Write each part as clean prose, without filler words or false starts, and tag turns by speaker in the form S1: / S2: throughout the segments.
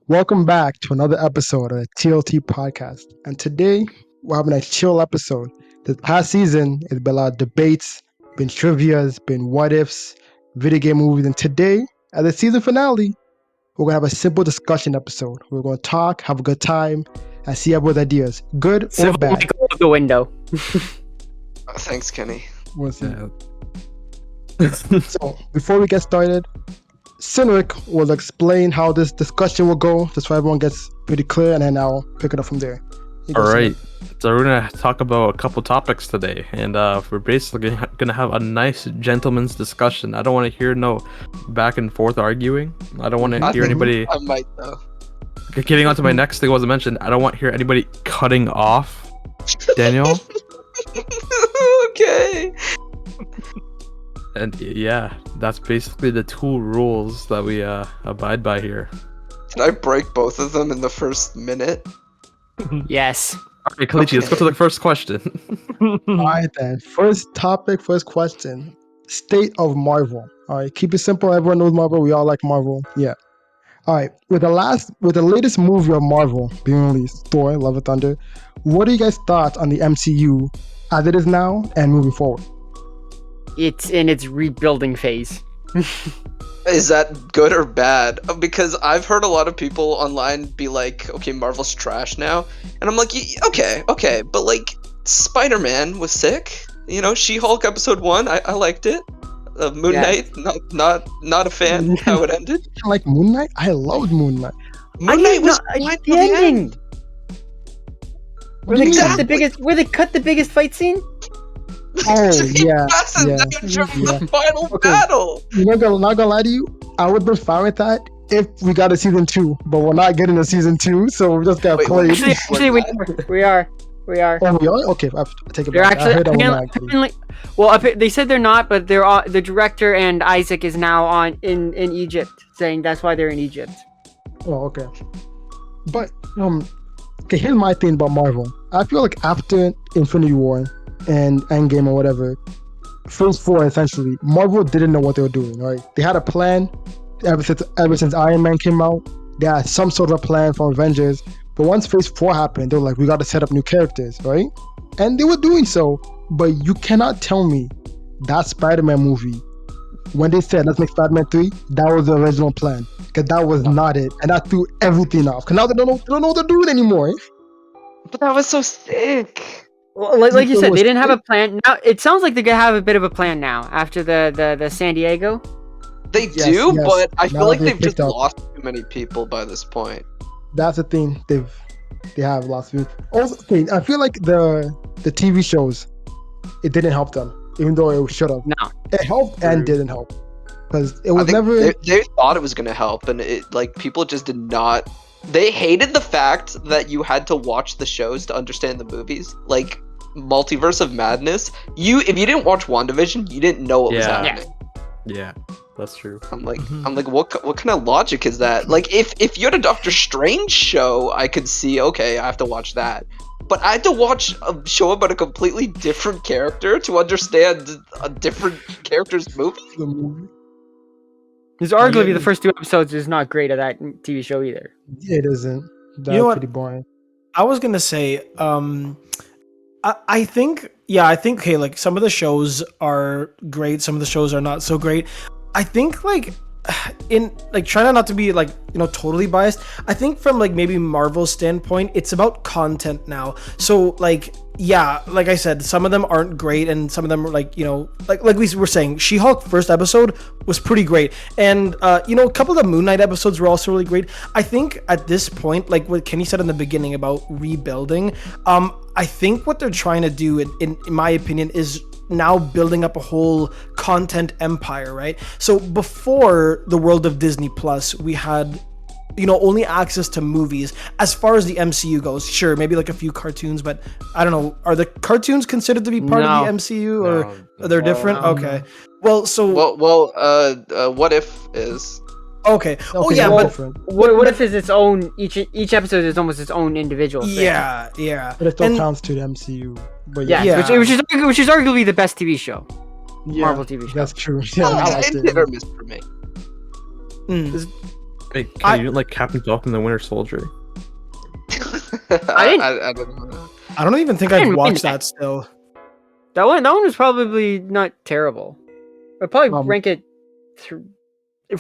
S1: Welcome back to another episode of the TLT podcast. And today we're having a chill episode. This past season, it's been a lot of debates, been trivias, been what ifs, video game movies. And today, at the season finale, we're going to have a simple discussion episode. We're going to talk, have a good time, and see everyone's ideas, good or
S2: Civil
S1: bad.
S2: Michael out the window.
S3: Thanks, Kenny.
S1: We'll see. So, before we get started, Cynric will explain how this discussion will go, just so everyone gets pretty clear, and then I'll pick it up from there. You go,
S4: All right,
S1: Cynric.
S4: so we're gonna talk about a couple topics today, and we're basically gonna have a nice gentleman's discussion. I don't want to hear no back and forth arguing. I don't want to hear anybody.
S3: I might though.
S4: Getting on to my next thing wasn't mentioned. I don't want to hear anybody cutting off Daniel.
S3: Okay.
S4: And yeah, that's basically the two rules that we abide by here.
S3: Can I break both of them in the first minute?
S2: Yes.
S4: All right, Kelechi, let's go to the first question.
S1: All right, then. First topic, first question. State of Marvel. All right, keep it simple. Everyone knows Marvel. We all like Marvel. Yeah. All right. With the latest movie of Marvel being released, Thor: Love and Thunder, what are you guys' thoughts on the MCU as it is now and moving forward?
S2: It's in its rebuilding phase.
S3: Is that good or bad? Because I've heard a lot of people online be like, okay, Marvel's trash now. And I'm like, okay, but like, Spider-Man was sick. You know, She-Hulk episode 1, I liked it. Moon Knight, not a fan how it ended.
S1: I like Moon Knight? I loved Moon Knight.
S3: Moon Knight was fine
S2: the
S3: till
S2: ending. Where they cut
S3: Exactly.
S2: the biggest fight scene?
S1: Oh, yeah.
S3: That's
S1: yeah,
S3: the final
S1: Okay.
S3: battle.
S1: Not gonna lie to you, I would be fine with that if we got a season 2, but we're not getting a season 2, so we just got
S3: Wait,
S1: played.
S2: Actually, we are.
S1: Oh, we are? Okay, I take it
S2: They're
S1: back. I heard that one
S2: apparently, well, they said they're not, but they're the director and Isaac is now in Egypt, saying that's why they're in Egypt.
S1: Oh, okay. But okay, here's my thing about Marvel. I feel like after Infinity War and Endgame or whatever, Phase 4 essentially, Marvel didn't know what they were doing. Right? They had a plan ever since Iron Man came out. They had some sort of plan for Avengers. But once Phase 4 happened, they were like, we got to set up new characters, right? And they were doing so. But you cannot tell me that Spider-Man movie, when they said, let's make Spider-Man 3, that was the original plan. Because that was not it. And that threw everything off. Because now they don't know what they're doing anymore.
S3: But that was so sick.
S2: Well, like you said, they didn't have a plan. Now it sounds like they're gonna have a bit of a plan now after the San Diego.
S3: They
S1: Yes,
S3: do,
S1: yes.
S3: but I feel
S1: Now
S3: like
S1: they've
S3: they've just
S1: picked up.
S3: lost too many people by this point.
S1: That's the thing. They have lost of it. Also, okay, I feel like the TV shows, it didn't help them, even though it should have.
S2: No.
S1: It helped and didn't help. Because it
S3: I
S1: was
S3: think
S1: never...
S3: they thought it was gonna help, and it like people just did not. They hated the fact that you had to watch the shows to understand the movies. Like Multiverse of Madness, if you didn't watch WandaVision, you didn't know what was
S4: Yeah.
S3: happening.
S4: Yeah, that's true.
S3: I'm like, what kind of logic is that? Like, if you had a Doctor Strange show, I could see, okay, I have to watch that. But I had to watch a show about a completely different character to understand a different character's movie.
S1: the movie.
S2: Because arguably the first 2 episodes is not great of that TV show either.
S1: It isn't. That's
S5: You know what?
S1: pretty boring.
S5: I was gonna say, I think, okay, like some of the shows are great, some of the shows are not so great. I think like in like trying not to be like, you know, totally biased. I think from like maybe Marvel's standpoint, it's about content now. So like, yeah, like I said, some of them aren't great, and some of them are like, you know, like we were saying, She-Hulk first episode was pretty great, and you know, a couple of the Moon Knight episodes were also really great. I think at this point, like what Kenny said in the beginning about rebuilding, I think what they're trying to do, in my opinion, is now building up a whole content empire, right? So before the world of Disney Plus, we had, you know, only access to movies as far as the MCU goes. Sure, maybe like a few cartoons, but I don't know. Are the cartoons considered to be part of the MCU, or they're different?
S2: No.
S5: Okay. Well, so
S3: What If is?
S5: okay. Oh
S1: Okay,
S5: yeah,
S1: that's
S5: but
S1: different.
S2: What if it's its own? Each episode is almost its own individual thing.
S5: yeah.
S1: But it still
S5: And-
S1: counts to the MCU. But
S2: Yeah,
S5: Yeah.
S2: Which is arguably the best TV show.
S1: yeah,
S2: Marvel TV show.
S1: that's true. Yeah,
S3: Well,
S1: I liked
S3: it's
S1: it.
S3: hit or miss for me.
S5: Mm.
S4: Wait, Ken, you didn't like Captain Falcon and the Winter Soldier?
S3: I don't know.
S5: I don't even think
S2: I
S5: I've
S2: didn't
S5: watched
S2: mean
S5: that still.
S2: That one was probably not terrible. I'd probably rank it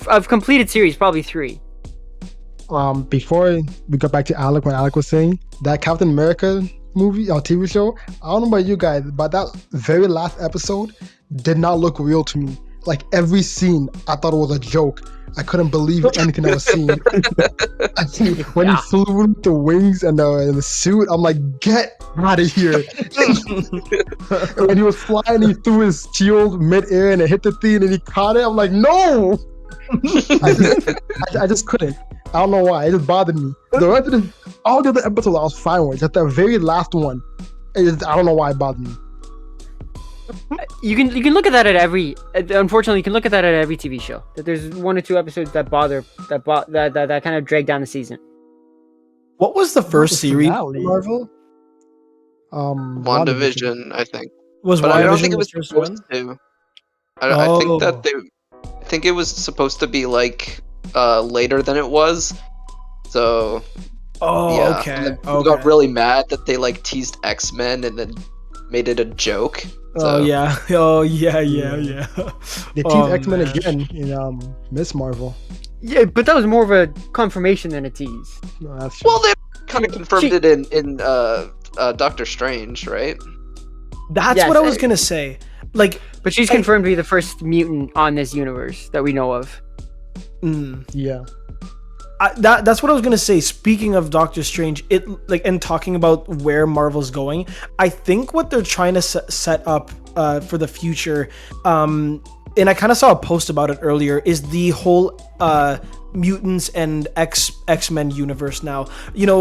S2: of completed series, probably 3.
S1: Before we got back to Alec, when Alec was saying that Captain America movie or TV show, I don't know about you guys, but that very last episode did not look real to me. Like every scene, I thought it was a joke. I couldn't believe anything I was seeing. When he flew with the wings and the suit, I'm like, get out of here. When he was flying, he threw his shield mid-air and it hit the thing and he caught it. I'm like, no! I just couldn't. I don't know why. It just bothered me. The rest of all the other episodes I was fine with. Just that very last one. I don't know why it bothered me.
S2: You can look at that at every. Unfortunately, you can look at that at every TV show. That there's 1 or 2 episodes that kind of drag down the season.
S5: What was the first series
S1: finale?
S5: Marvel?
S3: WandaVision, I think.
S5: Was
S3: But I don't
S5: WandaVision
S3: think it
S5: the
S3: was
S5: first
S3: supposed
S5: one?
S3: to. I think that
S5: Oh.
S3: I think it was supposed to be like later than it was. So
S5: Oh,
S3: yeah.
S5: okay.
S3: And then people got really mad that they like teased X-Men and then made it a joke.
S5: Oh
S3: So-
S5: yeah. Oh yeah.
S1: They teased
S5: Oh,
S1: X-Men
S5: man.
S1: again in Miss Marvel.
S2: Yeah, but that was more of a confirmation than a tease.
S1: No, that's true.
S3: Well, they kind of confirmed it in Doctor Strange, right?
S5: That's
S2: Yes,
S5: what I was gonna say. Like,
S2: But she's confirmed to be the first mutant on this universe that we know of.
S1: Yeah.
S5: That's what I was gonna say. Speaking of Doctor Strange, and talking about where Marvel's going, I think what they're trying to set up for the future, and I kind of saw a post about it earlier, is the whole mutants and X-Men universe now. You know,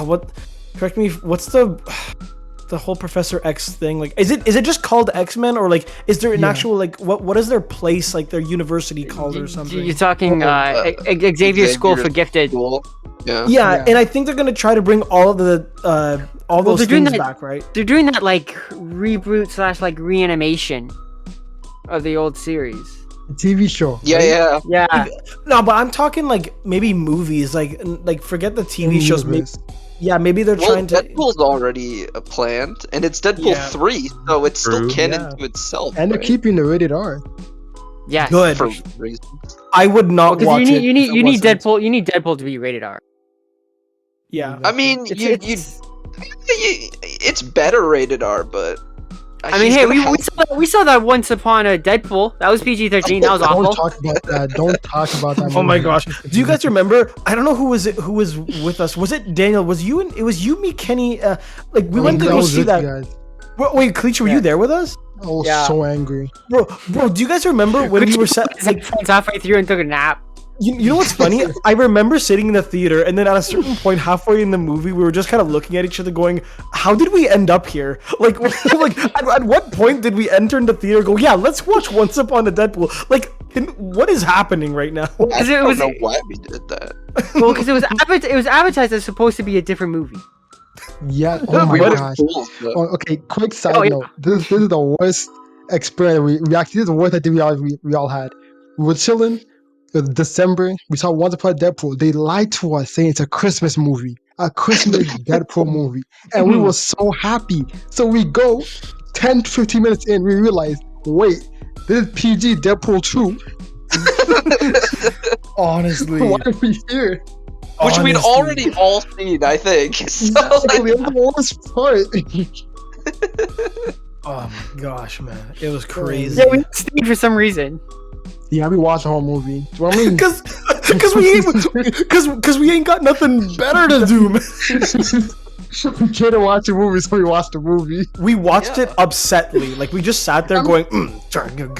S5: what? Correct me. What's the whole Professor X thing? Like, is it just called X-Men, or like is there an actual like what is their place, like their university called or something?
S2: You're talking Xavier's School for Gifted.
S3: School. Yeah.
S5: Yeah, and I think they're gonna try to bring all of the all those
S2: they're doing
S5: things
S2: that-
S5: back, right?
S2: They're doing that like reboot / like reanimation of the old series.
S1: A TV show.
S3: Yeah.
S2: Yeah.
S5: No, but I'm talking like maybe movies, like forget the TV shows. Maybe they're
S3: Well,
S5: trying to.
S3: Deadpool's already planned, and it's Deadpool 3, so it's still
S4: True.
S3: canon to itself.
S1: And they're
S3: right?
S1: keeping the rated R.
S2: Yeah.
S5: Good.
S3: For reasons.
S5: I would not
S2: Because
S5: watch it.
S2: you
S5: if
S2: need
S5: it wasn't.
S2: Deadpool. You need Deadpool to be rated R.
S5: Yeah.
S3: I mean, it's better rated R, but
S2: I mean, hey, we saw that once upon a Deadpool. That was PG-13. That was
S1: Don't
S2: awful.
S1: talk about that. Don't talk about that.
S5: Oh my
S1: movie.
S5: gosh! Do you guys remember? I don't know who was with us. Was it Daniel? Was you? It was you, me, Kenny. Like we went to go see that.
S1: Guys.
S5: Wait, Kelechi, were you there with us?
S1: I was
S2: Yeah.
S1: so angry.
S5: Bro, do you guys remember when we were set? Like,
S2: halfway through and took a nap.
S5: you know what's funny? I remember sitting in the theater, and then at a certain point, halfway in the movie, we were just kind of looking at each other, going, "How did we end up here? Like, at what point did we enter in the theater? And go, yeah, let's watch Once Upon a Deadpool. Like, what is happening right now?"
S3: I
S2: it
S3: don't
S2: was-
S3: know why we did that.
S2: Well, because it was advertised as supposed to be a different movie.
S1: Yeah. Oh my
S3: We were
S1: gosh.
S3: fools, though.
S1: Oh, okay. Quick side
S2: Oh, yeah.
S1: note. This is the worst experience we actually. This is the worst idea we all had. We were chilling. It was December. We saw Once Upon a Deadpool. They lied to us saying it's a Christmas movie, a Christmas Deadpool movie, and we were so happy. So we go 10, 15 minutes in. We realize, wait, this is PG Deadpool 2.
S5: Honestly,
S1: Why are we here?
S3: Which we'd
S5: Honestly.
S3: already all seen, I think. So,
S1: Exactly. That's the worst part.
S5: Oh my gosh, man, it was crazy.
S2: Yeah, we stayed for some reason.
S1: Yeah, we watched the whole movie. Do you know what I mean?
S5: Because we ain't got nothing better to do, man.
S1: We can't watch a movie, so we watched the movie.
S5: We watched it upsetly. Like we just sat there going,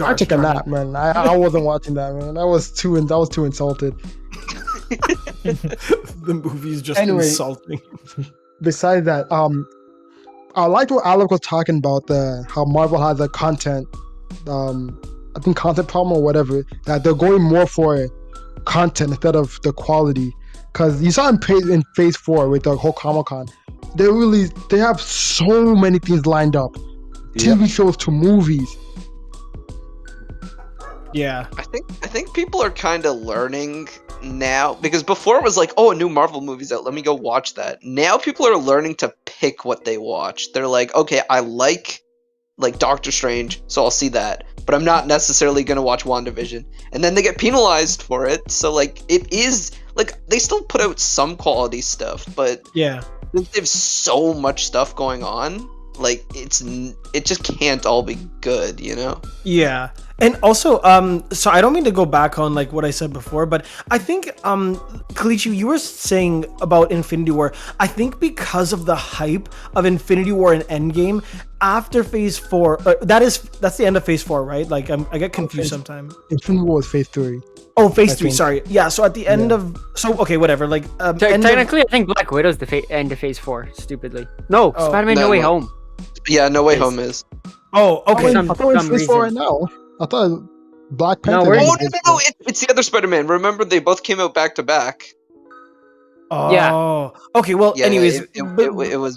S1: I took a nap, man. I wasn't watching that, man. I was too insulted.
S5: The movie's just
S1: Anyway.
S5: insulting.
S1: Besides that, I liked what Alec was talking about, how Marvel has a content, I think content problem or whatever, that they're going more for content instead of the quality. Because you saw in Phase 4 with the whole Comic-Con, they have so many things lined up. TV shows to movies.
S5: Yeah.
S3: I think people are kind of learning now, because before it was like, oh, a new Marvel movie's out, let me go watch that. Now people are learning to pick what they watch. They're like, okay, I like Doctor Strange, so I'll see that, but I'm not necessarily gonna watch WandaVision, and then they get penalized for it. So like, it is like they still put out some quality stuff, but
S5: Yeah.
S3: they have so much stuff going on. Like it just can't all be good, you know?
S5: Yeah. And also, so I don't mean to go back on like what I said before, but I think, Kelechi, you were saying about Infinity War. I think because of the hype of Infinity War and Endgame, after Phase 4, that's the end of Phase 4, right? Like I get confused sometimes.
S1: Infinity War is Phase 3.
S5: Oh, Phase
S1: I
S5: 3.
S1: think.
S5: Sorry. Yeah. So at the end of okay, whatever. Like end of-
S2: Technically, I think Black Widow's the end of Phase 4. Stupidly. No,
S5: Oh,
S2: Spider-Man
S3: no,
S2: No Way
S3: no.
S2: Home.
S3: Yeah, No Way
S2: Is-
S3: Home is.
S5: Oh, okay.
S2: Some-
S1: I thought it's
S2: some
S1: Phase 4 right
S2: reason.
S1: now. I thought Black
S2: No,
S1: Panther.
S2: we're-
S1: is
S3: Oh,
S1: Phase
S3: no,
S1: 4.
S3: it's the other Spider-Man. Remember, they both came out back to back.
S5: Oh. Okay. Well,
S3: Yeah,
S5: anyways,
S3: it was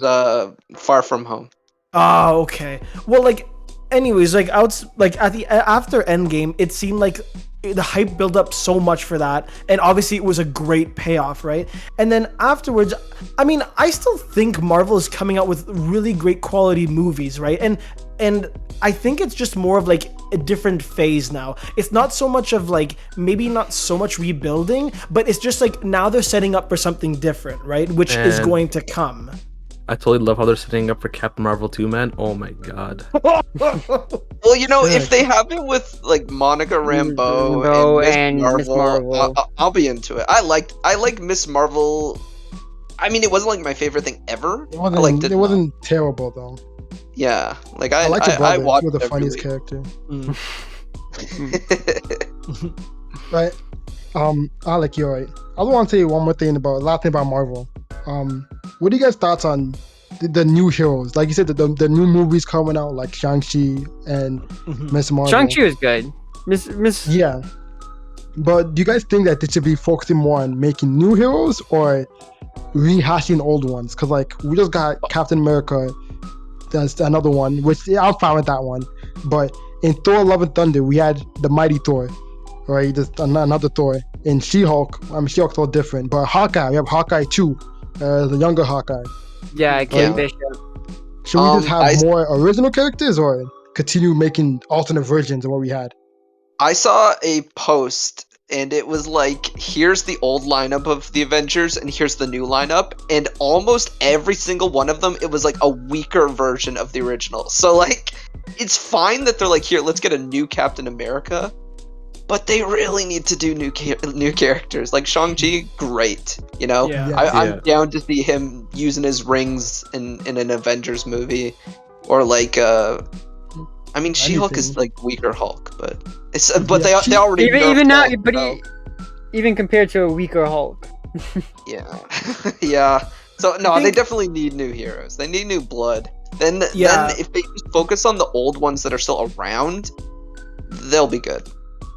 S3: Far From Home.
S5: oh, okay. Well, like, anyways, like after Endgame, it seemed like the hype built up so much for that, and obviously it was a great payoff, right? And then afterwards, I mean, I still think Marvel is coming out with really great quality movies, right? And I think it's just more of like a different phase now. It's not so much of like, maybe not so much rebuilding, but it's just like now they're setting up for something different, right? Which is
S4: And-
S5: going to come.
S4: I totally love how they're setting up for Captain Marvel 2, man. Oh my god.
S3: Well, you know, if they have it with like Monica Rambeau
S2: Rambeau
S3: and Miss
S2: and Miss
S3: Marvel,
S2: Marvel.
S3: I'll be into it. I like Miss Marvel. I mean, it wasn't like my favorite thing ever.
S1: It
S3: I liked
S1: wasn't.
S3: it.
S1: It wasn't terrible though.
S3: Yeah, like
S1: I like the
S3: I
S1: brother. He
S3: watched
S1: was the
S3: it every
S1: funniest
S3: week.
S1: character.
S5: Mm.
S1: Right. Alec, you're right. I want to say one more thing last thing about Marvel. What do you guys thoughts on the new heroes? Like you said, the new movies coming out, like Shang-Chi and
S5: Mhm.
S1: Miss Marvel.
S2: Shang-Chi was good. Miss.
S1: Yeah. But do you guys think that they should be focusing more on making new heroes or rehashing old ones? Because like we just got Captain America. That's another one, which I'm fine with that one. But in Thor: Love and Thunder, we had the Mighty Thor, right? Just another Thor. In She-Hulk, She-Hulk's all different. But Hawkeye, we have Hawkeye 2, the younger Hawkeye.
S2: Yeah, Kate
S3: Yeah.
S2: Bishop.
S1: Should we just have
S3: I-
S1: more original characters or continue making alternate versions of what we had?
S3: I saw a post and it was like, here's the old lineup of the Avengers and here's the new lineup, and almost every single one of them, it was like a weaker version of the original. So like, it's fine that they're like, here, let's get a new Captain America, but they really need to do new characters. Like Shang-Chi, great, you know?
S5: Yeah.
S1: Yeah.
S3: I'm
S4: Yeah.
S3: down to see him using his rings in an Avengers movie, or like I mean, She-Hulk is
S1: Anything.
S3: like weaker Hulk, but they
S1: Yeah,
S3: already
S2: Even
S3: nerfed
S2: now,
S3: Hulk,
S2: but
S3: so,
S2: even compared to a weaker Hulk.
S3: yeah, yeah. So no,
S5: I
S3: they
S5: think-
S3: definitely need new heroes. They need new blood. Then
S5: Yeah.
S3: if they just focus on the old ones that are still around, they'll be good.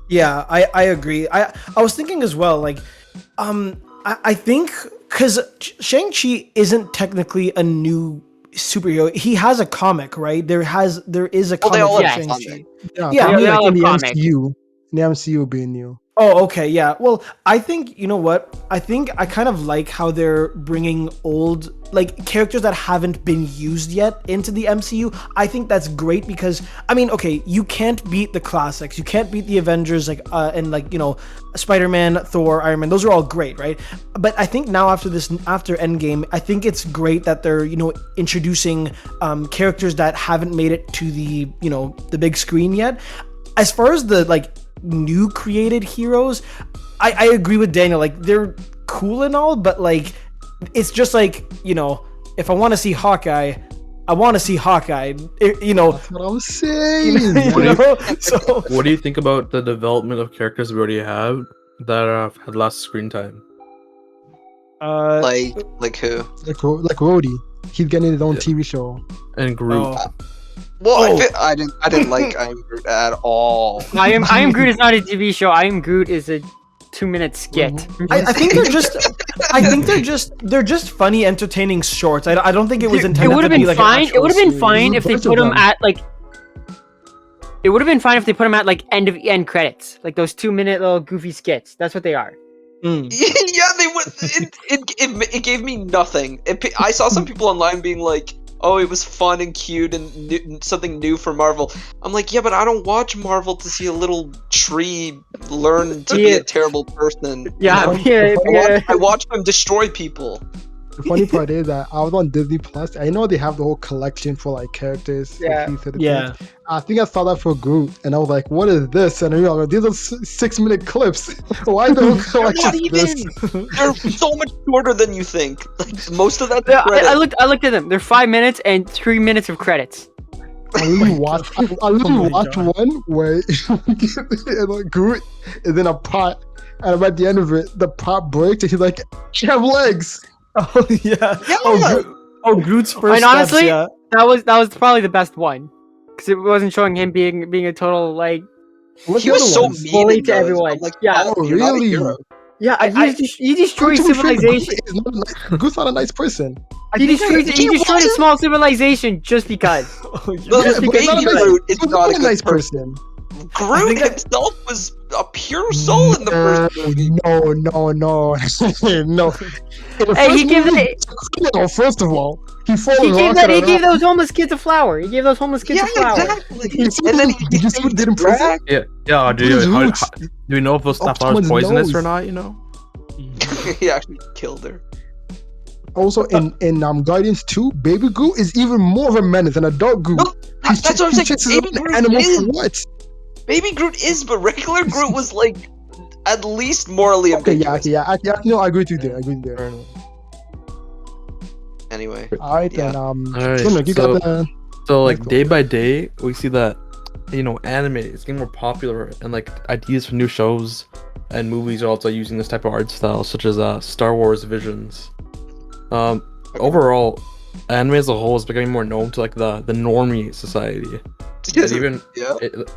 S5: Yeah, I agree. I was thinking as well, like, I think because Shang-Chi isn't technically a new superhero. He has a comic, right? There is a
S3: Well, they
S5: comic
S3: all
S5: of
S2: have
S5: Shang-Chi.
S1: Yeah,
S5: Yeah,
S1: probably
S2: they
S1: like
S2: all
S1: in the
S2: have comics.
S1: MCU. In the MCU being new.
S5: Oh, okay, yeah. Well, I think, you know what? I think I kind of like how they're bringing old, like, characters that haven't been used yet into the MCU. I think that's great because, I mean, okay, you can't beat the classics. You can't beat the Avengers, like, and, like, you know, Spider-Man, Thor, Iron Man. Those are all great, right? But I think now after Endgame, I think it's great that they're, you know, introducing characters that haven't made it to the, you know, the big screen yet. As far as the, like, new created heroes, I agree with Daniel. Like, they're cool and all, but like, it's just like, you know, if I want to see Hawkeye, I want to see Hawkeye. You know,
S1: That's what I'm saying.
S5: you know? So
S4: What do you think about the development of characters we already have that had less screen time?
S3: Like who?
S1: like Rhodey. He's getting his own
S4: Yeah.
S1: TV show.
S4: And Groot.
S5: oh,
S3: Well,
S5: Oh.
S3: I didn't like I Am Groot at all.
S2: I am Groot is not a TV show. I Am Groot is a 2-minute skit.
S5: I think they're just funny, entertaining shorts. I don't think it was
S2: It
S5: intended
S2: would have
S5: to be
S2: been
S5: like
S2: fine.
S5: An
S2: It would have been
S5: actual
S2: fine if they
S1: Both of
S2: put them
S1: them.
S2: at like. It would have been fine if they put them at like end credits, like those 2-minute little goofy skits. That's what they are.
S3: Yeah, they would. It gave me nothing. I saw some people online being like, "Oh, it was fun and cute and something new for Marvel." I'm like, yeah, but I don't watch Marvel to see a little tree learn to be a terrible person.
S2: Yeah,
S3: you know?
S2: yeah.
S3: I watch them destroy people.
S1: The funny part is that I was on Disney Plus. I know they have the whole collection for like characters.
S2: Yeah.
S1: Like, things.
S5: Yeah.
S1: I think I saw that for Groot, and I was like, "What is this?" And I realized these are 6-minute clips. Why the whole
S3: They're
S1: collection
S3: not
S1: this?
S3: even. They're so much shorter than you think. Like most of that.
S2: Yeah, I looked at them. They're 5 minutes and 3 minutes of credits.
S1: I literally watched
S5: my God.
S1: one where like, Groot is in a pot, and at the end of it, the pot breaks, and he's like, "You have legs."
S5: Oh yeah.
S3: Yeah.
S5: Groot's first
S2: And honestly,
S5: steps, yeah.
S2: that was probably the best one because it wasn't showing him being a total like
S1: What's
S3: He
S1: the
S3: was
S1: other
S3: so
S1: one?
S3: mean
S2: bully
S3: in
S2: to
S3: those.
S2: everyone.
S3: I'm like,
S2: Yeah.
S1: Oh,
S3: you're not a
S1: really?
S3: hero.
S2: yeah. He destroyed
S1: To be fair,
S2: civilization.
S1: Groot's not a nice person.
S2: He destroyed a small civilization just because.
S5: Oh, yeah.
S3: Look,
S2: Just because
S3: Baby
S1: he's not a
S3: Groot is
S1: He's
S3: not a
S1: a
S3: good
S1: nice
S3: person.
S1: person.
S3: Groot himself was a pure soul in the first movie.
S1: No. No. In the
S2: Hey,
S1: first
S2: he gave
S1: movie,
S2: that-
S1: he's a criminal, first of all. He
S2: He gave those homeless kids a flower. He gave those homeless kids
S3: Yeah,
S2: a flower.
S3: exactly.
S1: You see
S3: And then
S1: what did you see what
S3: takes
S1: did in prison?
S3: back.
S4: Yeah,
S1: Put his roots
S4: do we know if those
S1: up
S4: flowers
S1: someone's
S4: poisonous
S1: nose.
S4: or not? You know.
S3: He actually killed her.
S1: Also, in Guardians 2, Baby Groot is even more of a menace than Adult Groot.
S3: No, that's what I'm
S1: He
S3: saying.
S1: chases
S3: Baby
S1: an
S3: Groot
S1: animal
S3: is.
S1: for what?
S3: Baby Groot is, but regular Groot was like at least morally
S1: Okay,
S3: ambiguous.
S1: no, I agree with you there.
S3: Anyway,
S1: Alright,
S3: Yeah.
S1: then,
S4: Alright,
S1: Cynric, you got the...
S4: So like
S1: Michael.
S4: day by day, we see that anime is getting more popular, and like ideas for new shows and movies are also using this type of art style, such as Star Wars Visions. Overall, anime as a whole is becoming more known to like the normie society, and even
S3: yeah.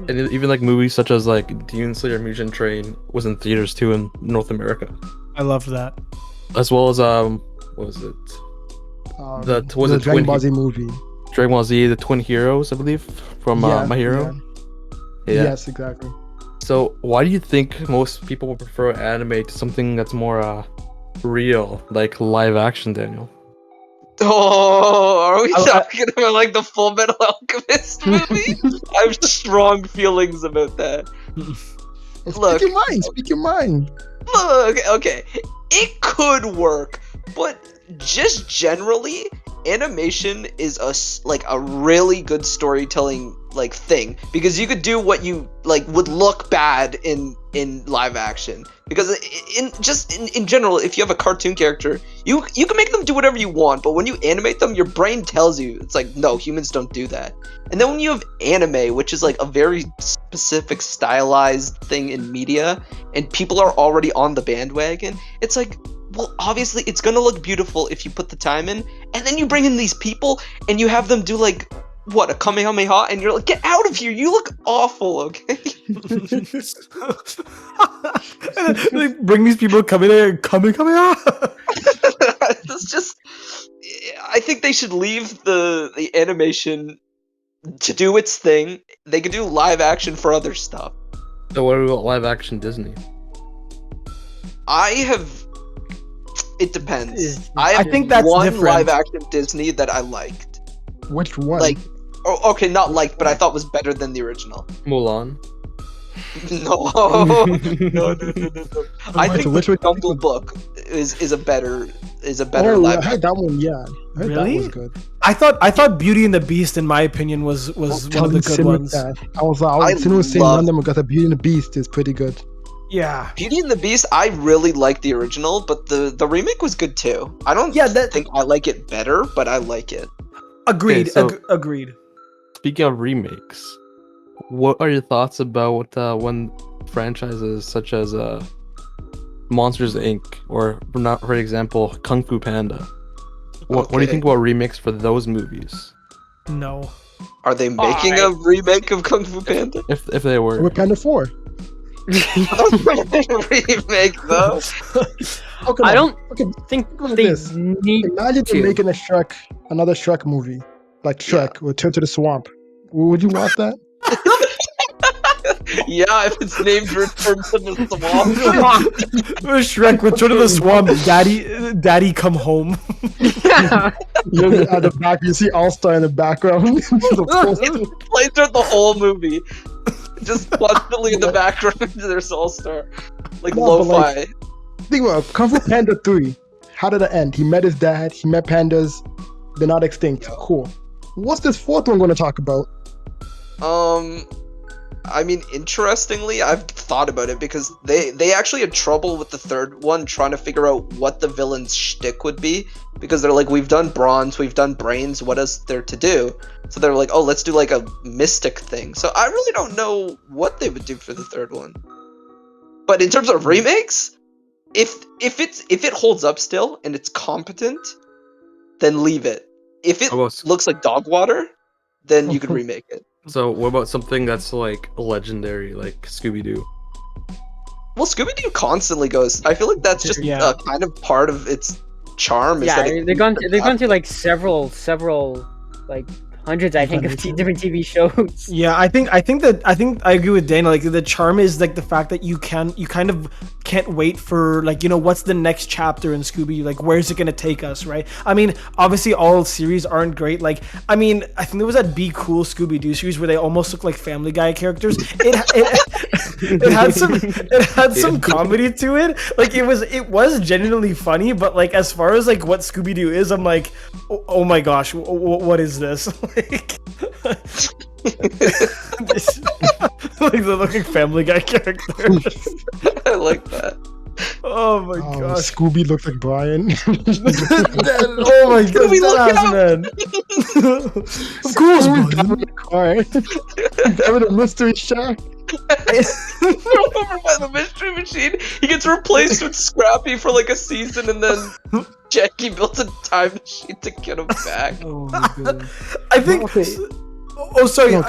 S4: and even like movies such as like Demon Slayer Mugen Train was in theaters too in North America,
S5: I loved that.
S4: as well as what was it? Was it
S1: Dragon
S4: Twin
S1: Ball Z movie?
S4: Dragon Ball Z, the Twin Heroes, I believe, from My Hero. Yeah.
S1: Yes, exactly.
S4: So why do you think most people would prefer anime to something that's more real, like live action, Daniel?
S3: Oh, are we
S5: I-
S3: talking about like the Full Metal Alchemist movie? I have strong feelings about that. Look.
S1: Speak your mind.
S3: Look, okay, it could work, but just generally, animation is a really good storytelling like thing, because you could do what you like would look bad in live action, because in general, if you have a cartoon character, you can make them do whatever you want, but when you animate them, your brain tells you it's like, no, humans don't do that. And then when you have anime, which is like a very specific stylized thing in media, and people are already on the bandwagon, it's like, well, obviously it's gonna look beautiful if you put the time in, and then you bring in these people and you have them do like, what, a Kamehameha, and you're like, get out of here, you look awful, okay?
S5: Like, bring these people coming in, coming out.
S3: That's just, I think they should leave the animation to do its thing. They could do live action for other stuff.
S4: So what about live action Disney?
S3: It depends.
S5: I think that's
S3: one
S5: different.
S3: live action Disney that I liked.
S1: Which one?
S3: Like, okay, not liked, but I thought was better than the original.
S4: Mulan.
S3: No. No. I
S1: Wait,
S3: think
S1: so which
S3: the
S1: one-
S3: Jungle Book is a better
S1: oh,
S3: live
S1: I heard that one. Yeah, I heard
S5: Really?
S1: that was good.
S5: I thought Beauty and the Beast, in my opinion, was one of the good ones.
S1: I was
S3: I
S1: saying
S3: love-
S1: random because the Beauty and the Beast is pretty good.
S5: Yeah.
S3: Beauty and the Beast. I really like the original, but the remake was good too. I don't
S5: Yeah,
S3: think I like it better, but I like it.
S5: Agreed.
S4: Okay, so-
S5: Agreed.
S4: Speaking of remakes, what are your thoughts about when franchises such as Monsters Inc. or, for example, Kung Fu Panda? What do you
S3: Okay.
S4: think about remakes for those movies?
S5: No.
S3: Are they making a remake of Kung Fu Panda?
S4: If they were.
S1: With Panda 4.
S3: Remake though.
S1: Okay,
S2: I don't
S1: Okay,
S2: think
S1: like
S2: they
S1: this.
S2: need
S1: imagine
S2: to.
S1: they're making another Shrek movie, like Shrek, Return to the Swamp. Would you watch that?
S3: Yeah, if it's named Return to the Swamp.
S5: Shrek, Return to the Swamp. Daddy, come home.
S1: You at the back, you see All Star in the background.
S3: It plays throughout the whole movie. Just constantly in the background, there's All-Star. Like
S1: No, but,
S3: lo-fi.
S1: like, think about it, Kung Fu Panda 3. How did it end? He met his dad, he met pandas, they're not extinct. Cool. What's this fourth one going to talk about?
S3: I mean, interestingly, I've thought about it because they actually had trouble with the third one trying to figure out what the villain's shtick would be, because they're like, we've done bronze, we've done brains, what is there to do? So they're like, oh, let's do like a mystic thing. So I really don't know what they would do for the third one. But in terms of remakes, if it holds up still and it's competent, then leave it. If it looks like dog water, then you could remake it.
S4: So what about something that's like legendary, like Scooby-Doo?
S3: Well, Scooby-Doo constantly goes. I feel like that's just kind of part of its charm.
S2: Yeah, they've gone through like several like hundreds, I think, of different TV shows.
S5: Yeah, I think I agree with Dana. Like the charm is like the fact that you kind of can't wait for, like, you know, what's the next chapter in Scooby? Like, where's it gonna take us, right? I mean, obviously all series aren't great. Like, I mean, I think there was that Be Cool Scooby-Doo series where they almost look like Family Guy characters. It had some comedy to it. Like it was genuinely funny, but like as far as like what Scooby-Doo is, I'm like, oh my gosh, what is this? Like, like the looking Family Guy characters.
S3: I like that.
S5: Oh my gosh.
S1: Scooby looks like Brian.
S5: Oh my god, man. Of course,
S1: having a mystery shack.
S3: Over by the mystery machine, he gets replaced with Scrappy for like a season, and then Jackie built a time machine to get him back.
S1: Oh my god.
S5: I think. Oh, sorry.
S1: No,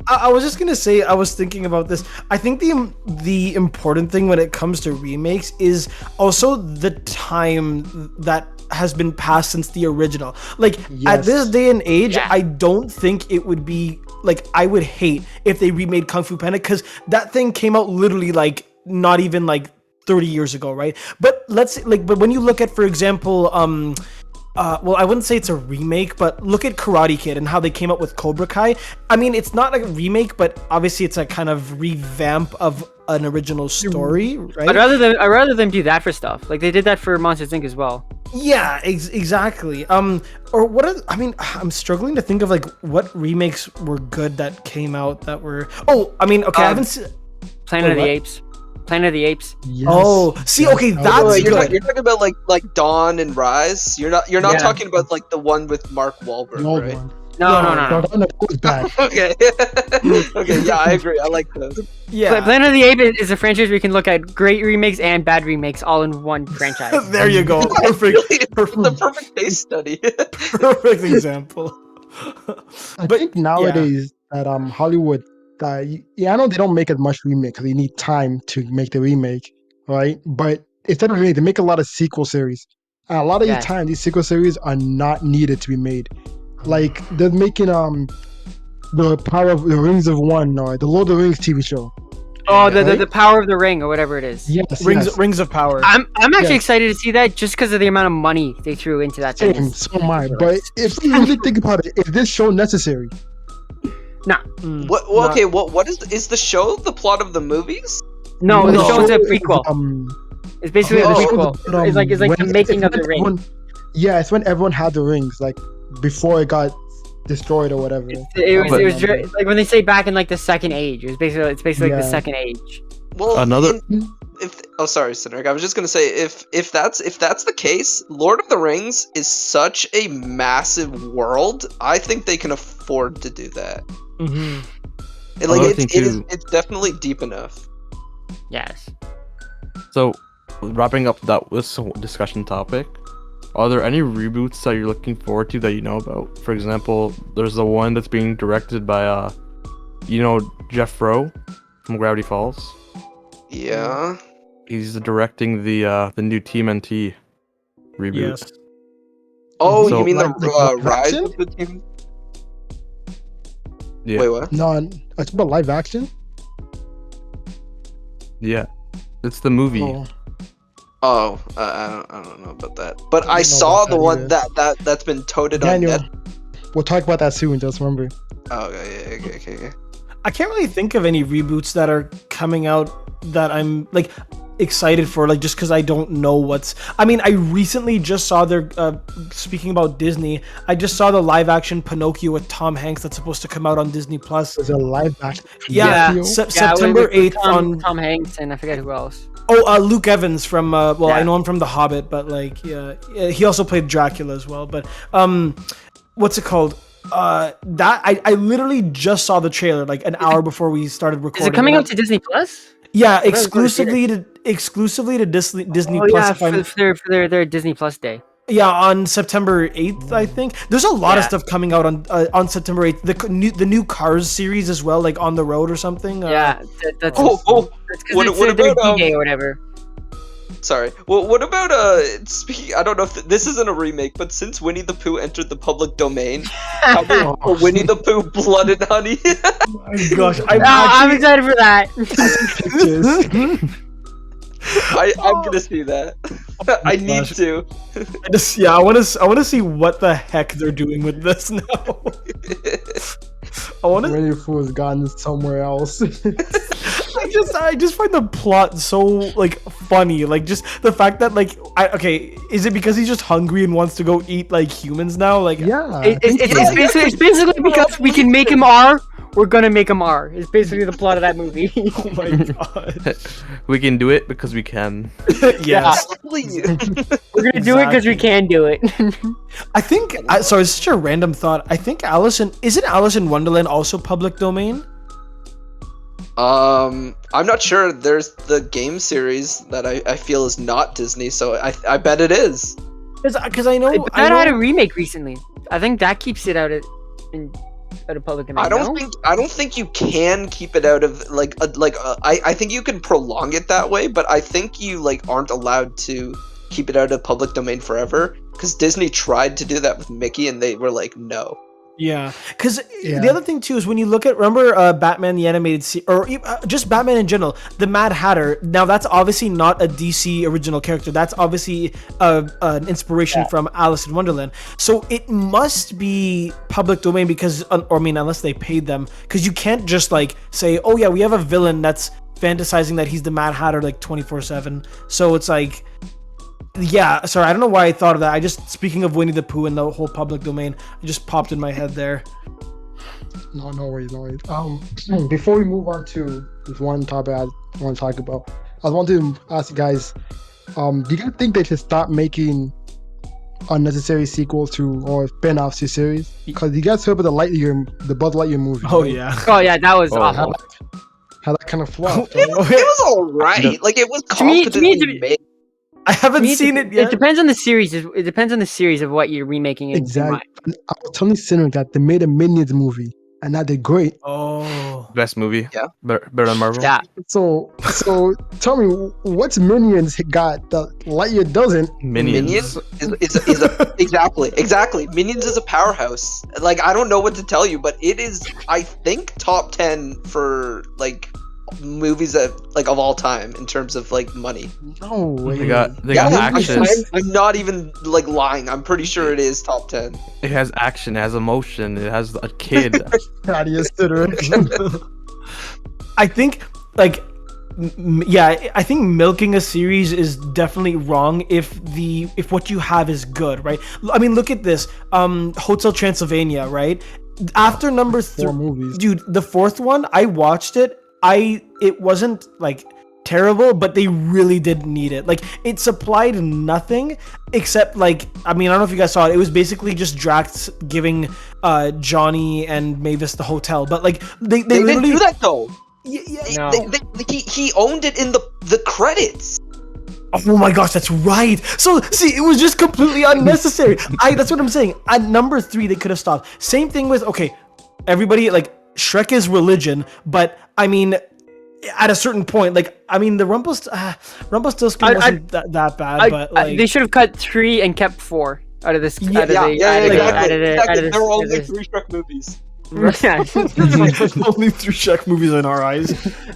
S5: I was just gonna say, I was thinking about this. I think the important thing when it comes to remakes is also the time that has been passed since the original. Like, at this day and age, I don't think it would be, like, I would hate if they remade Kung Fu Panda, because that thing came out literally, like, not even, like, 30 years ago, right? But but when you look at, for example, well, I wouldn't say it's a remake, but look at Karate Kid and how they came up with Cobra Kai. I mean, it's not like a remake, but obviously it's a kind of revamp of an original story, right?
S2: I'd rather them do that for stuff. Like they did that for Monsters Inc. as well.
S5: Yeah, exactly. Or what are, I mean, I'm struggling to think of like what remakes were good that came out that were. Oh, I mean, okay, I haven't seen
S2: Planet of the Apes. Planet of the Apes.
S5: Yes. Oh, see, okay, that's good.
S3: You're talking about like Dawn and Rise. You're not talking about like the one with Mark Wahlberg, right?
S2: No.
S3: Okay. Okay, yeah, I agree. I like those.
S2: Yeah. Planet of the Apes is a franchise where you can look at great remakes and bad remakes all in one franchise.
S5: There you go. Perfect.
S3: The perfect case study.
S5: Perfect example.
S1: I think nowadays that Hollywood, I know they don't make as much remake because they need time to make the remake, right? But instead of remake, they make a lot of sequel series. And a lot of the time, these sequel series are not needed to be made. Like they're making the Power of the Rings of One or the Lord of the Rings TV show.
S2: Oh, the Power of the Ring or whatever it is.
S1: Yes,
S5: Rings of Power.
S2: I'm actually excited to see that just because of the amount of money they threw into that thing.
S1: So am I. But if you really think about it, is this show necessary?
S2: Nah.
S3: What? Well, okay. What is the show? The plot of the movies?
S2: No, the show is a prequel. It's basically a prequel. It's like the making of the ring.
S1: Yeah, it's when everyone had the rings, like before it got destroyed or whatever.
S2: It was like when they say back in like the Second Age. It's basically like the Second Age.
S3: Well, sorry, Cynric. I was just gonna say if that's the case, Lord of the Rings is such a massive world. I think they can afford to do that.
S5: Mm-hmm.
S3: It's definitely deep enough.
S2: Yes.
S4: So, wrapping up this discussion topic, are there any reboots that you're looking forward to that you know about? For example, there's the one that's being directed by, Jeff Rowe from Gravity Falls.
S3: Yeah.
S4: He's directing the new TMNT reboot.
S5: Yes.
S3: Oh, so, you mean the Rise of the Team?
S4: Yeah.
S3: Wait, what?
S1: No, it's about live action.
S4: Yeah, it's the movie.
S1: Oh,
S3: I don't know about that. But I
S1: know
S3: saw
S1: about
S3: the
S1: that
S3: one
S1: either.
S3: that's been toted
S1: Daniel,
S3: on Net.
S1: we'll talk about that soon. Just remember.
S3: Oh, okay.
S5: I can't really think of any reboots that are coming out that I'm like excited for, like just because I don't know what's. I mean, I recently just saw their. Speaking about Disney, I just saw the live action Pinocchio with Tom Hanks that's supposed to come out on Disney Plus.
S1: There's a live action.
S5: Yeah,
S1: Pinocchio.
S5: September 8th on.
S2: Tom Hanks and I forget who else.
S5: Oh, Luke Evans from. Well,
S2: Yeah.
S5: I know him from The Hobbit, but like, yeah, he also played Dracula as well. But what's it called? That I literally just saw the trailer like an hour before we started recording.
S2: Is it coming out to Disney Plus?
S5: Yeah,
S2: I've heard
S5: exclusively to Disney
S2: Oh
S5: Plus.
S2: yeah, for their Disney Plus day.
S5: Yeah, on September 8th, I think. There's a lot of
S2: Yeah.
S5: stuff coming out on September 8th. The new Cars series as well, like On the Road or something.
S2: Yeah, that's
S3: Oh,
S2: that's 'cause
S3: what
S2: it's their
S3: about,
S2: D-Day or whatever.
S3: Sorry. Well, what about speaking? I don't know if this isn't a remake, but since Winnie the Pooh entered the public domain, how about Winnie the Pooh Blood and Honey?
S5: Oh my gosh,
S2: I'm excited for that.
S1: Pictures.
S3: I'm gonna see that. I need
S5: gosh.
S3: to.
S5: I want to see what the heck they're doing with this now. I want to.
S1: Winnie the Pooh has gone somewhere else.
S5: I just find the plot so like funny. Like just the fact that like okay, is it because he's just hungry and wants to go eat like humans now? Like
S1: yeah.
S2: It's basically because we can make him R. We're gonna make him R. It's basically the plot of that movie.
S5: oh my god.
S4: We can do it because we can.
S5: Yes.
S3: Please.
S2: We're gonna do it because we can do it.
S5: I think sorry, it's such a random thought. I think isn't Alice in Wonderland also public domain?
S3: I'm not sure. There's the game series that I feel is not Disney, so I bet it is.
S5: Because I know
S2: But that had a remake recently. I think that keeps it out of public domain.
S3: I don't think you can keep it out of I think you can prolong it that way, but I think you like aren't allowed to keep it out of public domain forever because Disney tried to do that with Mickey and they were like no.
S5: Yeah, because the other thing too is when you look at Batman the animated or just Batman in general, the Mad Hatter. Now that's obviously not a DC original character. That's obviously an inspiration from Alice in Wonderland. So it must be public domain because, or I mean, unless they paid them, because you can't just like say, oh yeah, we have a villain that's fantasizing that he's the Mad Hatter like 24/7. So it's like. Yeah, sorry, I don't know why I thought of that. Speaking of Winnie the Pooh and the whole public domain, it just popped in my head there.
S1: No worries. Before we move on to this one topic I want to talk about, I wanted to ask you guys, do you guys think they should stop making unnecessary sequels to or spin-offs to series? Because you guys heard about the Buzz Lightyear movie.
S5: Oh
S1: right?
S5: yeah.
S2: Oh yeah, that was awful.
S1: How that kind of flopped.
S3: It was alright. Like it was
S2: To me,
S3: confidently made.
S5: I haven't seen it yet.
S2: It depends on the series. It depends on the series of what you're remaking it.
S1: Exactly. I was telling Cynric that they made a Minions movie, and that they're great.
S5: Oh.
S4: Best movie.
S3: Yeah.
S4: Better than Marvel.
S2: Yeah.
S1: So tell me, what's Minions got that Lightyear doesn't?
S3: Minions is a exactly. Minions is a powerhouse. Like I don't know what to tell you, but it is I think top 10 for like movies of all time in terms of like money.
S1: No way.
S4: They got action.
S3: I'm not even like lying. I'm pretty sure it is top 10.
S4: It has action. It has emotion. It has a kid.
S5: I think like I think milking a series is definitely wrong if what you have is good, right? I mean, look at this Hotel Transylvania, right? After number 3
S1: 4 movies.
S5: dude, the 4th one I watched it. It wasn't like terrible, but they really didn't need it. Like it supplied nothing except like I mean I don't know if you guys saw it. It was basically just Drax giving Johnny and Mavis the hotel, but like they
S3: didn't
S5: literally
S3: do that though.
S2: No.
S3: He owned it in the credits.
S5: Oh my gosh, that's right. So see, it was just completely unnecessary. That's what I'm saying. At number 3, they could have stopped. Same thing with everybody like Shrek is religion, but I mean, at a certain point, like I mean, the Rumpelstiltskin wasn't that bad, but like
S2: they should have cut 3 and kept 4 out of this.
S3: Exactly. There were only
S2: this.
S3: 3 Shrek movies.
S2: Yeah.
S5: Only 3 Shrek movies in our eyes.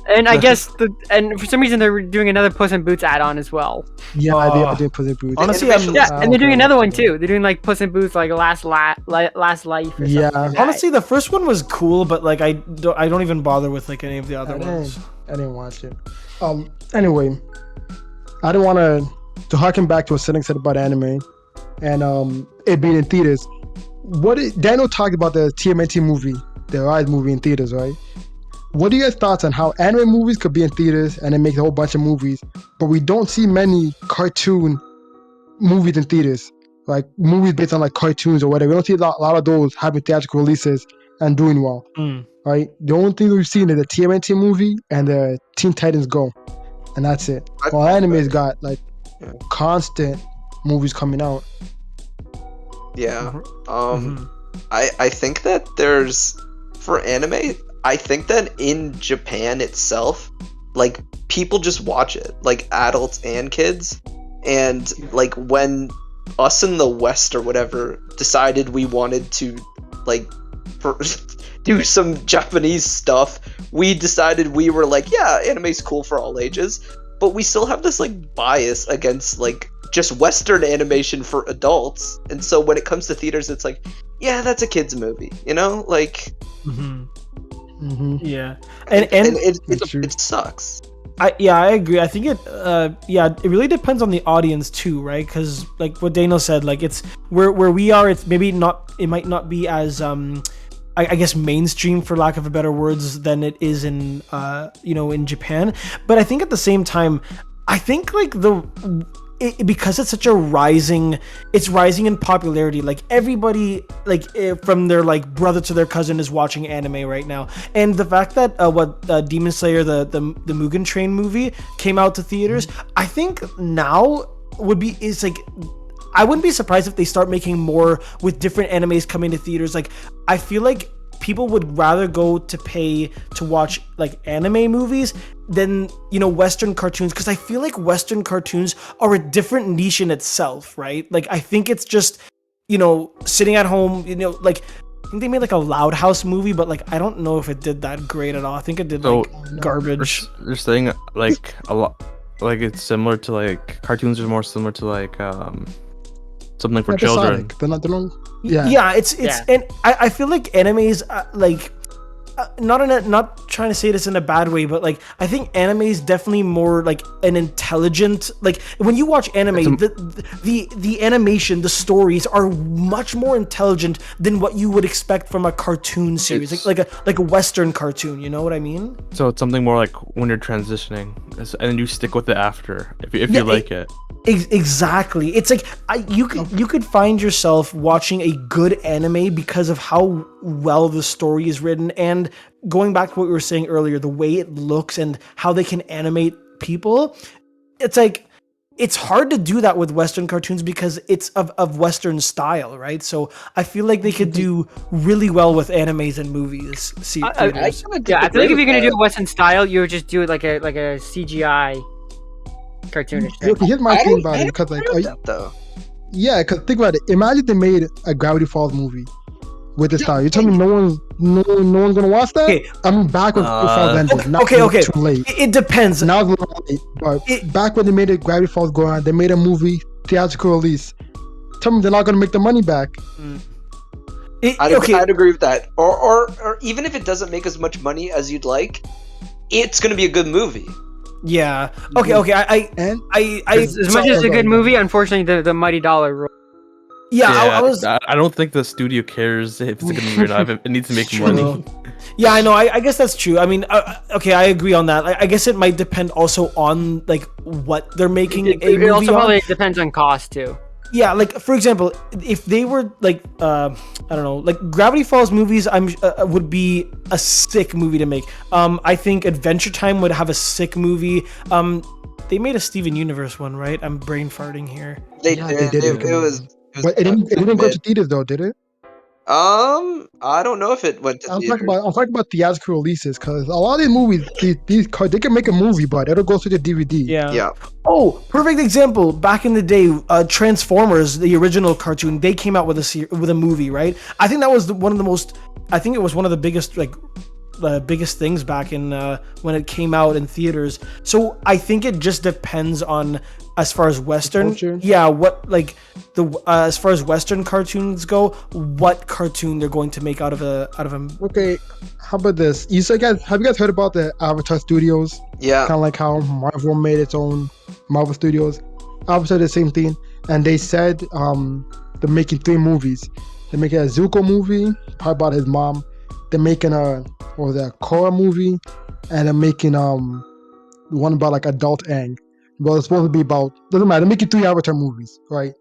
S2: And I guess and for some reason they're doing another Puss in Boots add-on as well.
S1: Yeah, they are doing Puss in Boots.
S5: Honestly,
S2: Yeah, and they're doing
S1: okay.
S2: another one too. They're doing like Puss in Boots like last life or
S1: Yeah.
S2: something. Like
S5: honestly, the first one was cool, but like I don't even bother with like any of the other ones.
S1: I didn't watch it. Anyway, I don't want to harken back to what Cynric said about anime and it being in theaters. Daniel talked about the TMNT movie, the Rise movie in theaters, right? What are your thoughts on how anime movies could be in theaters and then make a whole bunch of movies, but we don't see many cartoon movies in theaters, like movies based on like cartoons or whatever. We don't see a lot of those having theatrical releases and doing well, right? The only thing we've seen is the TMNT movie and the Teen Titans Go, and that's it. Well, anime's got like constant movies coming out.
S3: Yeah. I think that there's, for anime, I think that in Japan itself, like, people just watch it, like adults and kids. And like when us in the West or whatever decided we wanted to like do some Japanese stuff, we decided we were like, yeah, anime's cool for all ages, but we still have this like bias against like just Western animation for adults. And so when it comes to theaters, it's like, yeah, that's a kid's movie, you know, like.
S5: Yeah,
S3: and it sucks.
S5: I agree. I think it really depends on the audience too, right? Because like what Daniel said, like it's where we are, it's maybe not, it might not be as I guess mainstream, for lack of a better words, than it is in in Japan. But I think at the same time, I think like because it's such a rising in popularity. Like everybody, like from their like brother to their cousin is watching anime right now. And the fact that Demon Slayer, the Mugen Train movie came out to theaters, I think now is like, I wouldn't be surprised if they start making more with different animes coming to theaters. Like I feel like people would rather go to pay to watch like anime movies than Western cartoons, because I feel like Western cartoons are a different niche in itself, right? Like I think it's just sitting at home, like I think they made like a Loud House movie, but like I don't know if it did that great at all. I think it did like garbage.
S4: They're saying like a lot, like it's similar to like cartoons are more similar to like something for children.
S5: Yeah, it's and I feel like animes like not trying to say this in a bad way, but like I think anime is definitely more like an intelligent, like when you watch anime, the animation, the stories are much more intelligent than what you would expect from a cartoon series, like a Western cartoon. You know what I mean?
S4: So it's something more like when you're transitioning, and then you stick with it after if you like it.
S5: Exactly. It's like you could find yourself watching a good anime because of how well the story is written, and going back to what we were saying earlier, the way it looks and how they can animate people. It's like it's hard to do that with Western cartoons because it's of Western style, right? So I feel like they could do really well with animes and movies.
S2: I feel like if you're gonna do a Western style, you would just do it like a CGI cartoonish thing.
S1: Here's my thing about it, because like, because think about it. Imagine they made a Gravity Falls movie with this style. You tell me no one's gonna watch that?
S5: Okay.
S1: I mean, back when Falls ended.
S5: Okay.
S1: Too late.
S5: It depends.
S1: Now it's a little late, but back when they made it, Gravity Falls go on, they made a movie theatrical release. Tell me they're not gonna make the money back.
S3: I'd agree with that. Or even if it doesn't make as much money as you'd like, it's gonna be a good movie.
S5: Yeah. Okay.
S2: As much as it's a good movie, unfortunately, the Mighty Dollar rule.
S5: Yeah,
S4: I don't think the studio cares if it's a good movie or not. It needs to make money.
S5: Yeah, I know. I guess that's true. I mean, okay, I agree on that. I guess it might depend also on like what they're making a movie
S2: It also
S5: on.
S2: probably depends on cost too.
S5: Yeah, like for example, if they were like I don't know, like Gravity Falls movies, would be a sick movie to make. I think Adventure Time would have a sick movie. They made a Steven Universe one, right? I'm brain farting here.
S3: They did. It was
S1: But it didn't go to theaters though, did it?
S3: I don't know if it went to
S1: I'm
S3: theaters.
S1: talking about theatrical releases because a lot of these movies, they can make a movie, but it'll go to the DVD.
S3: Yeah.
S5: Oh, perfect example. Back in the day, Transformers, the original cartoon, they came out with a movie, right? I think that was one of the most. I think it was one of the biggest biggest things back in when it came out in theaters. So I think it just depends on as far as Western, what as far as Western cartoons go, what cartoon they're going to make out of a.
S1: Okay, how about this? Have you guys heard about the Avatar Studios?
S3: Yeah.
S1: Kind of like how Marvel made its own Marvel Studios. Avatar the same thing, and they said they're making 3 movies. They're making a Zuko movie, probably about his mom. They're making a Korra movie, and they're making one about like adult Aang. Well, it's supposed to be about, doesn't matter. They're making 3 Avatar movies, right?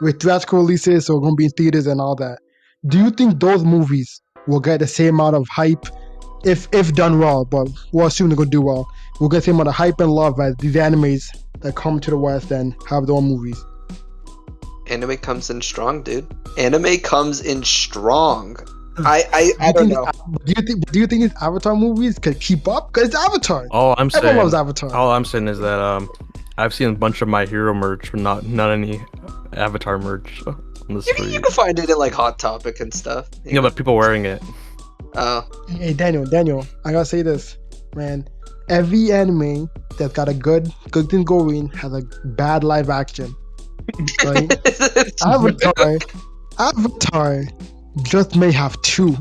S1: With theatrical releases, so it's gonna be in theaters and all that. Do you think those movies will get the same amount of hype if done well? But we'll assume they're gonna do well. We'll get the same amount of hype and love as these animes that come to the West and have their own movies.
S3: Anime comes in strong, dude. Anime comes in strong. I don't know.
S1: Do you think these Avatar movies could keep up? Because it's Avatar.
S4: Everyone
S1: loves Avatar.
S4: All I'm saying is that I've seen a bunch of My Hero merch, but not any Avatar merch on the street.
S3: You can find it in like Hot Topic and stuff.
S4: Yeah, but people wearing it.
S3: Oh.
S1: Hey Daniel, I gotta say this, man. Every anime that's got a good thing going has a bad live action. Right? Avatar just may have 2.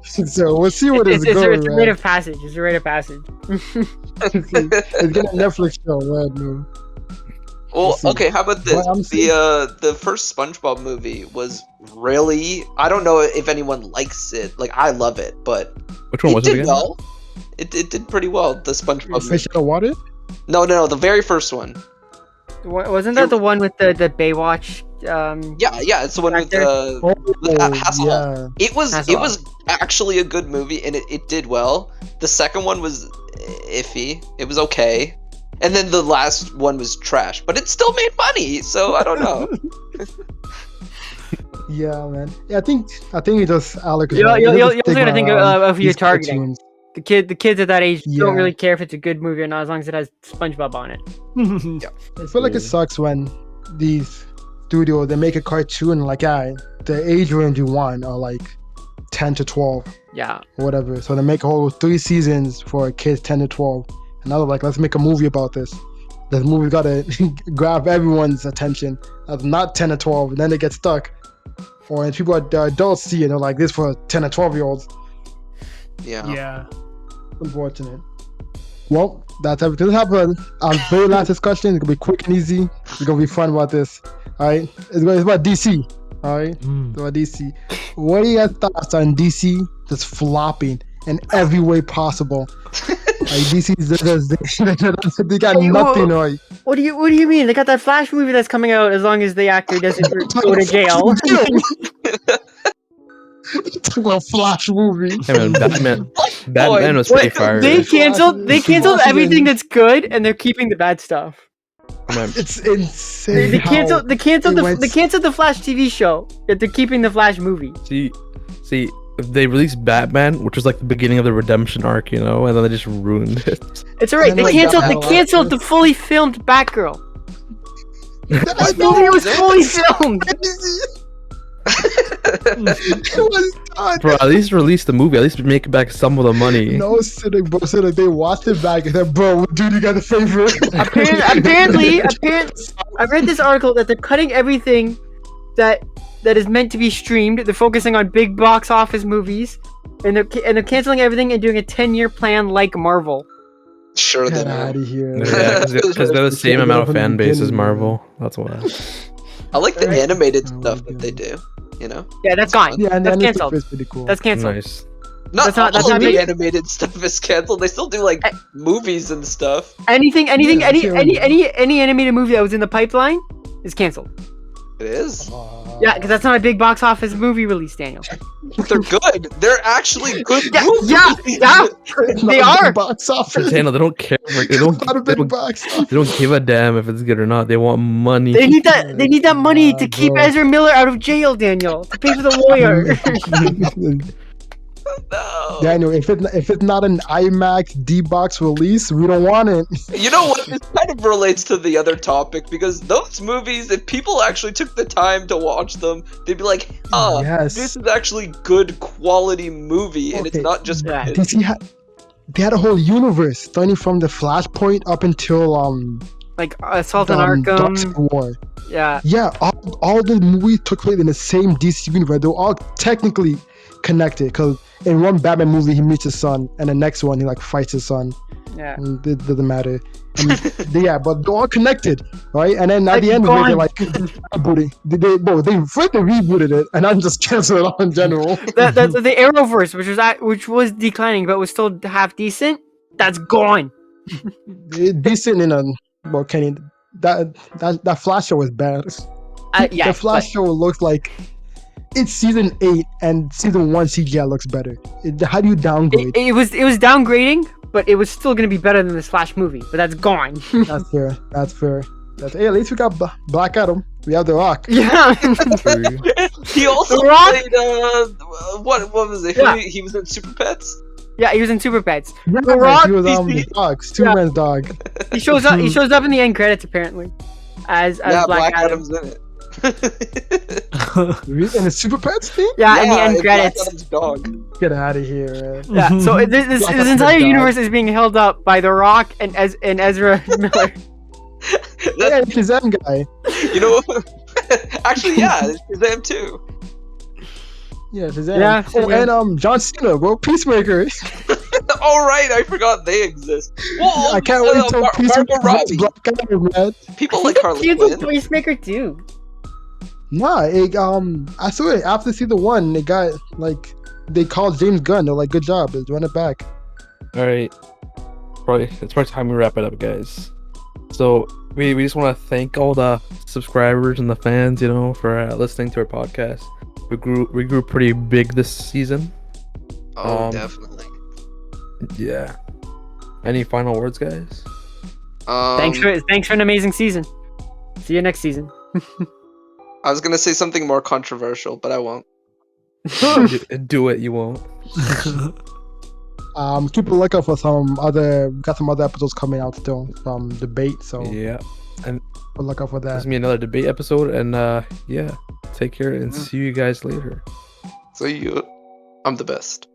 S1: So we'll see what it's going.
S2: It's a rite of passage. It's a rite of passage.
S1: It's getting a Netflix show, right? No.
S3: Well, okay. How about this? The first SpongeBob movie was really. I don't know if anyone likes it. Like I love it, but
S4: which one was it again?
S3: Well. It did pretty well. The SpongeBob
S1: Fish out of water?
S3: No, the very first one.
S2: Wasn't that the one with the Baywatch?
S3: Yeah, it's the one with Hasselhoff.
S1: Yeah.
S3: It was actually a good movie, and it did well. The second one was iffy. It was okay, and then the last one was trash, but it still made money. So I don't know.
S1: Yeah, man. Yeah, I think it just Alex.
S2: You also gotta think of who you're targeting.
S1: Cartoons.
S2: The kids at that age don't really care if it's a good movie or not, as long as it has SpongeBob on it.
S1: I feel like it sucks when these studios they make a cartoon like the age range you want are like 10 to 12.
S2: Yeah.
S1: Or whatever. So they make a whole 3 seasons for kids 10 to 12. And now they're like, let's make a movie about this. This movie gotta grab everyone's attention. That's not 10 to 12, and then they get stuck. Or if people are adults see it, they're like, this for 10 or 12-year-olds.
S3: Yeah.
S1: Unfortunate. Well, that's everything. Let's have a very last discussion. It's gonna be quick and easy. It's gonna be fun about this. Alright? It's about DC. Alright? It's about DC. What are your thoughts on DC just flopping in every way possible? Like DC they got nothing right.
S2: What do you mean? They got that Flash movie that's coming out as long as the actor doesn't go to jail.
S1: Talking about Flash movie.
S4: Hey man, Batman was pretty fire.
S2: They canceled everything that's good, and they're keeping the bad stuff.
S1: It's insane.
S2: They canceled the Flash TV show, yet they're keeping the Flash movie.
S4: See, they released Batman, which was like the beginning of the redemption arc, and then they just ruined it.
S2: It's alright. They canceled the fully filmed Batgirl. That movie was fully filmed.
S4: Bro, at least release the movie. At least make back some of the money.
S1: No, Cynric, they watched it back and said, bro, dude, you got a favor.
S2: Apparently, I read this article that they're cutting everything that is meant to be streamed. They're focusing on big box office movies, and they're canceling everything and doing a 10-year plan like Marvel.
S3: Sure,
S1: Get
S3: they
S1: out of here.
S4: Yeah, because they're the same amount of fan base as Marvel. That's why.
S3: I like the animated stuff that they do.
S2: Yeah, that's gone.
S1: Yeah, and
S2: that's
S1: the
S2: canceled.
S1: is pretty cool.
S2: That's canceled.
S4: Nice.
S3: Not
S2: that's
S3: all
S2: not
S3: the
S2: big.
S3: animated stuff is canceled. They still do like movies and stuff.
S2: Any animated movie that was in the pipeline is canceled.
S3: It is.
S2: Yeah, because that's not a big box office movie release, Daniel.
S3: They're good. They're actually good
S2: Yeah,
S3: movies.
S2: yeah,
S1: It's not
S2: they
S1: a big
S2: are.
S1: box office.
S4: Daniel, they don't care. They don't.
S1: It's not a
S4: They
S1: big
S4: don't,
S1: box
S4: they
S1: office.
S4: don't give a damn if it's good or not. They want money.
S2: They need that. They need that money to keep
S1: bro.
S2: Ezra Miller out of jail, Daniel, to pay for the lawyer.
S3: No.
S1: Daniel, if it's not an IMAX D-box release, we don't want it.
S3: You know what? This kind of relates to the other topic because those movies, if people actually took the time to watch them, they'd be like,
S1: Yes.
S3: this is actually good quality movie, and it's
S1: Okay.
S3: not just for
S2: Yeah.
S3: kids.
S1: They had a whole universe starting from the Flashpoint up until
S2: Like Assault on
S1: Dark
S2: Arkham.
S1: Civil War.
S2: Yeah.
S1: Yeah, all the movies took place in the same DC universe. They were all technically connected because in one Batman movie he meets his son, and the next one he like fights his son.
S2: Yeah.
S1: And it doesn't matter. Yeah, but they're all connected, right? And then at
S2: Like,
S1: the end of it, they're
S2: gone.
S1: like rebooting. They first they rebooted it, and I'm just canceling it all in general.
S2: The Arrowverse, which was declining but was still half decent, that's gone.
S1: Decent in a well, Kenny. That Flash show was bad.
S2: Yeah.
S1: The Flash show looks like it's season 8 and season 1 CGI looks better. How do you downgrade?
S2: It was downgrading, but it was still gonna be better than this Flash movie. But that's gone.
S1: That's fair. Hey, at least we got Black Adam. We have The Rock.
S2: Yeah.
S3: He also
S2: The Rock?
S3: played, what was it?
S2: Yeah.
S3: He was in Super Pets?
S2: Yeah, he was in Super Pets.
S1: Yeah,
S2: The Rock,
S1: he was
S3: DC?
S1: the dog, Superman's dog.
S2: He shows up. He shows up in the end credits apparently, as
S3: Yeah,
S2: Black Adam.
S3: Adam's in it.
S1: And the Super Pets thing?
S2: Yeah, in the end
S3: it's Black
S2: credits.
S3: Adam's dog.
S1: Get out of here, man.
S2: Yeah. So this
S1: Black Adam's
S2: entire
S1: dog.
S2: universe is being held up by The Rock and Ezra Miller.
S1: Yeah, it's Shazam guy.
S3: You know what? Actually, yeah, it's them too.
S1: Yeah, Shazam.
S2: Yeah,
S1: Oh,
S2: Shazam.
S1: and John Cena, bro, Peacemaker.
S3: All right, I forgot they exist. Whoa,
S1: I can't wait till Peacemaker
S3: Margot
S1: versus
S3: Robbie.
S1: Black Adam, man.
S3: People like Harley
S2: He's a
S3: Quinn.
S2: Peacemaker too.
S1: Nah, I saw it after season 1. They got like they called James Gunn. They're like, good job, let's run it back.
S4: All right, it's probably time we wrap it up, guys. So we just want to thank all the subscribers and the fans, for listening to our podcast. We grew pretty big this season.
S3: Oh, definitely.
S4: Yeah. Any final words, guys?
S2: Thanks for an amazing season. See you next season.
S3: I was gonna say something more controversial, but I won't.
S4: Do it. You won't.
S1: Keep a lookout for some other episodes coming out still from debate. So
S4: Yeah. And
S1: keep a lookout for
S4: this
S1: that.
S4: is me another debate episode, and yeah, take care and see you guys later.
S3: So I'm the best.